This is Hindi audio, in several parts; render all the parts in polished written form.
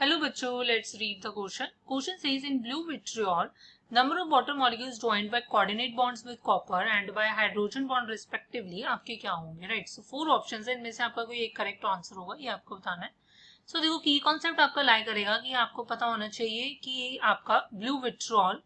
Hello bachcho, let's read the question. Question says in blue vitriol, number of water molecules joined by coordinate bonds with copper and by hydrogen bond respectively आपके क्या होंगे, right? So 4 options है, इनमें से आपका कोई एक करेक्ट आंसर होगा, ये आपको बताना है. So देखो की कॉन्सेप्ट आपका लाई करेगा कि आपको पता होना चाहिए कि आपका ब्लू विट्रियोल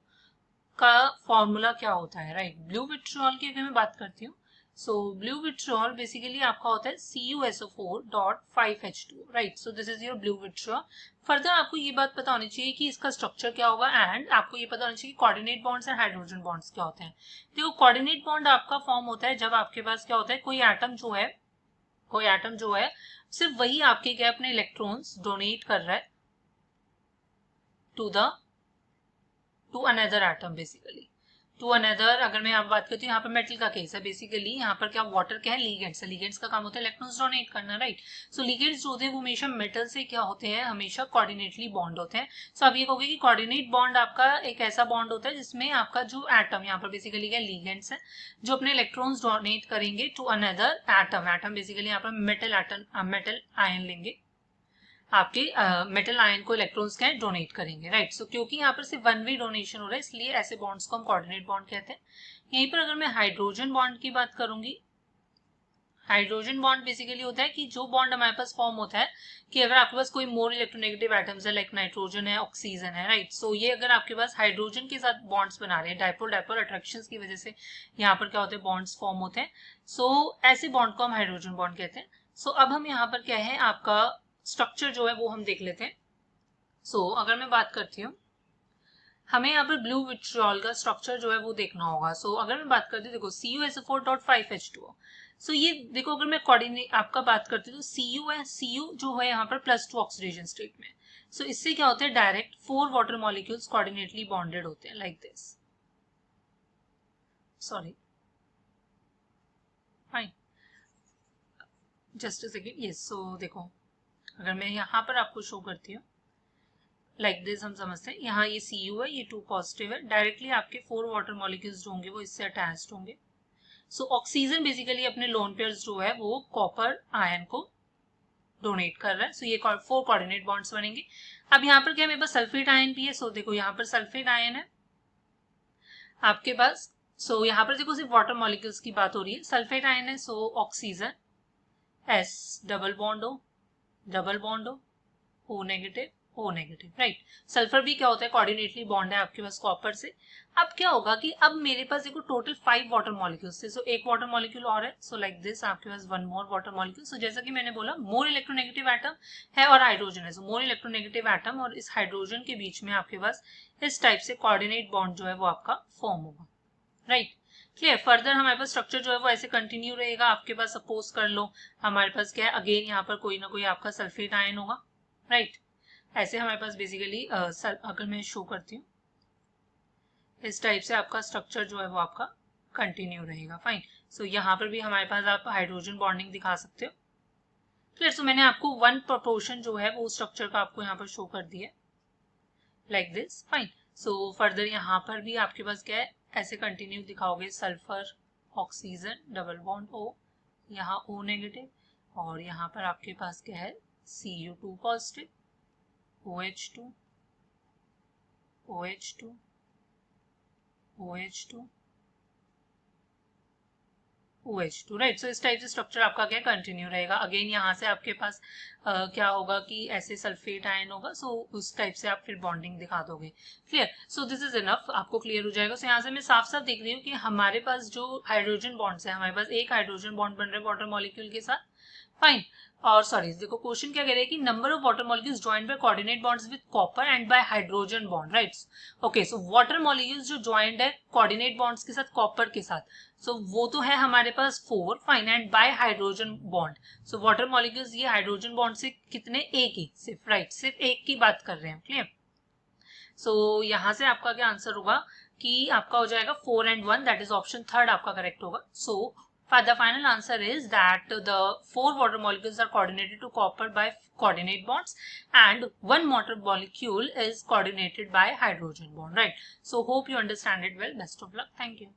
का फॉर्मूला क्या होता है, राइट? ब्लू विट्रियोल की अगर मैं बात करती हूँ, सो ब्लू विट्रियोल बेसिकली आपका होता है CuSO4.5H2, right? So this is your blue vitriol. Further आपको ये बात पता होनी चाहिए कि इसका स्ट्रक्चर क्या होगा एंड आपको ये पता होना चाहिए कि coordinate bonds and hydrogen bonds क्या होते हैं. देखो कोऑर्डिनेट बॉन्ड आपका फॉर्म होता है जब आपके पास क्या होता है, कोई एटम जो है सिर्फ वही आपके क्या अपने इलेक्ट्रॉन्स डोनेट कर रहा है to another atom, basically to another. अगर मैं यहाँ बात करती हूँ, यहाँ पर मेटल का केस है, बेसिकली यहाँ पर क्या वाटर क्या है, लिगेंड्स है. लिगेंड्स का काम होता है इलेक्ट्रॉन्स डोनेट करना, राइट? सो लिगेंड्स जो होते हैं वो हमेशा मेटल से क्या होते हैं, हमेशा कोऑर्डिनेटली बॉन्ड होते हैं. सो आप ये कहोगे कि कोऑर्डिनेट बॉन्ड आपका एक ऐसा बॉन्ड होता है जिसमें आपका जो एटम यहाँ पर बेसिकली क्या लिगेंड्स है जो अपने इलेक्ट्रॉन्स डोनेट करेंगे टू अनदर एटम बेसिकली यहाँ पर मेटल आयन लेंगे, आपके मेटल आयन को इलेक्ट्रॉन्स क्या डोनेट करेंगे, राइट? सो क्योंकि यहाँ पर सिर्फ वन वे डोनेशन हो रहा है इसलिए ऐसे बॉन्ड्स को हम कोऑर्डिनेट बॉन्ड कहते हैं. यहीं पर अगर मैं हाइड्रोजन बॉन्ड की बात करूंगी, हाइड्रोजन बॉन्ड बेसिकली होता है कि जो बॉन्ड हमारे पास फॉर्म होता है कि अगर आपके पास कोई मोर इलेक्ट्रोनेगेटिव एटम्स है लाइक नाइट्रोजन है, ऑक्सीजन है, राइट? सो ये अगर आपके पास हाइड्रोजन के साथ बॉन्ड्स बना रहे हैं, डाइपोल डाइपोल अट्रैक्शंस की वजह से यहाँ पर क्या होते हैं, बॉन्ड्स फॉर्म होते हैं. सो ऐसे बॉन्ड को हम हाइड्रोजन बॉन्ड कहते हैं. सो अब हम यहाँ पर क्या है, आपका स्ट्रक्चर जो है वो हम देख लेते हैं. सो अगर मैं बात करती हूँ, हमें यहाँ पर ब्लू विट्रियोल का स्ट्रक्चर जो है वो देखना होगा. सो अगर मैं बात करती हूँ, देखो CuSO4.5H2O. सो ये देखो अगर मैं कोऑर्डिनेट आपका बात करती हूँ तो Cu जो है यहाँ पर +2 ऑक्सीडेशन स्टेट में. सो इससे क्या होता है, direct 4 water molecules coordinately bonded होते हैं like this. Sorry, fine, just a second. Yes, so देखो अगर मैं यहाँ पर आपको शो करती हूँ लाइक दिस, हम समझते हैं यहाँ ये Cu है, ये 2 पॉजिटिव है, डायरेक्टली आपके 4 वाटर मॉलिक्यूल्स जो होंगे वो इससे अटैच्ड होंगे. सो ऑक्सीजन बेसिकली अपने लोन पेयर्स जो है वो कॉपर आयन को डोनेट कर रहा है. सो ये 4 कोऑर्डिनेट बॉन्ड्स बनेंगे. अब यहाँ पर क्या मेरे पास सल्फेट आयन भी है. सो देखो यहाँ पर सल्फेट आयन है आपके पास. सो यहाँ पर देखो सिर्फ वाटर मॉलिक्यूल्स की बात हो रही है, सल्फेट आयन है. So oxygen S double bond O negative, right? Sulphur भी क्या होता है, कोऑर्डिनेटली बॉन्ड है आपके पास कॉपर से. अब क्या होगा कि अब मेरे पास देखो टोटल 5 वाटर मॉलिक्यूल्स थे. सो एक वाटर मॉलिक्यूल और है. सो लाइक दिस आपके पास 1 मोर वाटर मॉलिक्यूल. सो जैसा कि मैंने बोला मोर इलेक्ट्रोनेगेटिव एटम है और हाइड्रोजन है. सो मोर इलेक्ट्रोनेगेटिव एटम और इस हाइड्रोजन के बीच में आपके पास इस टाइप से कोऑर्डिनेट बॉन्ड जो है वो आपका फॉर्म होगा, राइट? क्लियर? फर्दर हमारे पास स्ट्रक्चर जो है वो ऐसे कंटिन्यू रहेगा. आपके पास सपोज कर लो हमारे पास क्या है, अगेन यहाँ पर कोई ना कोई आपका सल्फेट आयन होगा, राइट? ऐसे हमारे पास बेसिकली अगर मैं शो करती हूँ इस टाइप से आपका स्ट्रक्चर जो है वो आपका कंटिन्यू रहेगा, फाइन. सो यहाँ पर भी हमारे पास आप हाइड्रोजन बॉन्डिंग दिखा सकते हो. क्लियर? सो मैंने आपको 1 प्रोपोर्शन जो है वो स्ट्रक्चर का आपको यहाँ पर शो कर दिया like this, fine. So further यहाँ पर भी आपके पास क्या है, ऐसे कंटिन्यू दिखाओगे sulphur oxygen double bond O, यहाँ O नेगेटिव और यहाँ पर आपके पास क्या है Cu2 positive, OH2, OH2, OH2, OH2, right? सो इस टाइप से स्ट्रक्चर आपका क्या कंटिन्यू रहेगा. अगेन यहाँ से आपके पास क्या होगा कि ऐसे सल्फेट आयन होगा. सो उस टाइप से आप फिर बॉन्डिंग दिखा दोगे. Clear? So this is enough, आपको क्लियर हो जाएगा. सो यहाँ से मैं साफ साफ देख रही हूँ कि हमारे पास जो हाइड्रोजन बॉन्ड्स है, हमारे पास एक हाइड्रोजन बॉन्ड बन रहे हैं वाटर मॉलिक्यूल के साथ, फाइन. और सॉरी देखो क्वेश्चन क्या कह रहे हैं कि number of water molecules joined by coordinate bonds with copper and bye hydrogen bond, right? Okay, so water molecules जो जॉइंड है कोऑर्डिनेट बॉन्ड्स के साथ कॉपर के साथ, सो वो तो है हमारे पास 4, fine. And bye hydrogen bond, so water molecules ये हाइड्रोजन बॉन्ड से कितने, एक ही सिर्फ, राइट? सिर्फ एक की बात कर रहे हैं. क्लियर? सो यहाँ से आपका क्या आंसर होगा कि आपका हो जाएगा 4 and 1, that is option third आपका करेक्ट होगा. सो the final answer is that the 4 water molecules are coordinated to copper by coordinate bonds and 1 water molecule is coordinated by hydrogen bond, right? So hope you understand it well. Best of luck. Thank you.